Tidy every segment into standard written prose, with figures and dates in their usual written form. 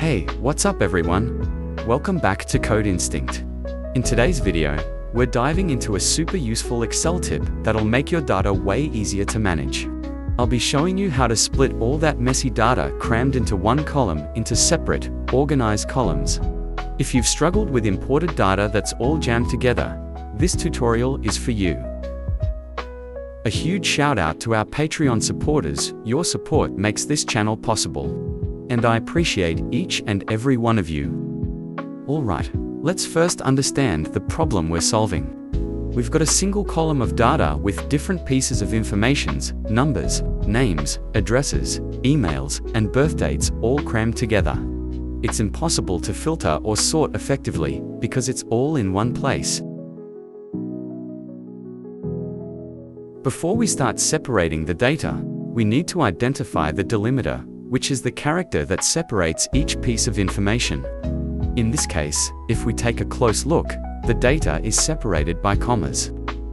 Hey, what's up everyone? Welcome back to Code Instinct. In today's video, we're diving into a super useful Excel tip that'll make your data way easier to manage. I'll be showing you how to split all that messy data crammed into one column into separate, organized columns. If you've struggled with imported data that's all jammed together, this tutorial is for you. A huge shout out to our Patreon supporters. Your support makes this channel possible. And I appreciate each and every one of you. Alright, let's first understand the problem we're solving. We've got a single column of data with different pieces of information, numbers, names, addresses, emails, and birth dates all crammed together. It's impossible to filter or sort effectively because it's all in one place. Before we start separating the data, we need to identify the delimiter, which is the character that separates each piece of information. In this case, if we take a close look, the data is separated by commas.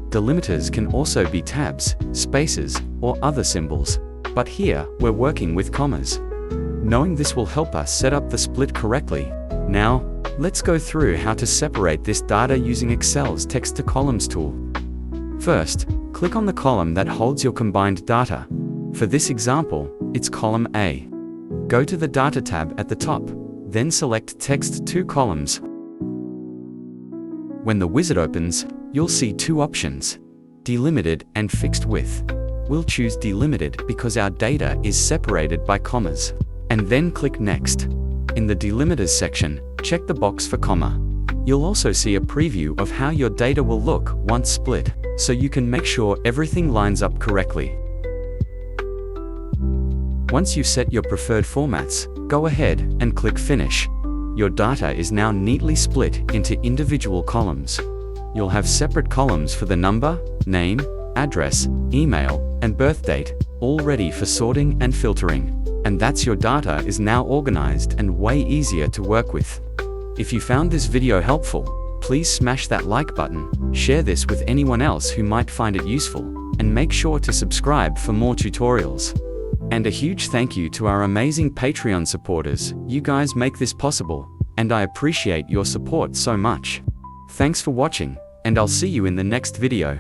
Delimiters can also be tabs, spaces, or other symbols, but here we're working with commas. Knowing this will help us set up the split correctly. Now, let's go through how to separate this data using Excel's Text to Columns tool. First, click on the column that holds your combined data. For this example, it's column A. Go to the Data tab at the top, then select Text to Columns. When the wizard opens, you'll see two options, delimited and fixed width. We'll choose delimited because our data is separated by commas. And then click Next. In the Delimiters section, check the box for comma. You'll also see a preview of how your data will look once split, so you can make sure everything lines up correctly. Once you've set your preferred formats, go ahead and click Finish. Your data is now neatly split into individual columns. You'll have separate columns for the number, name, address, email, and birth date, all ready for sorting and filtering. And that's your data is now organized and way easier to work with. If you found this video helpful, please smash that like button, share this with anyone else who might find it useful, and make sure to subscribe for more tutorials. And a huge thank you to our amazing Patreon supporters. You guys make this possible, and I appreciate your support so much. Thanks for watching, and I'll see you in the next video.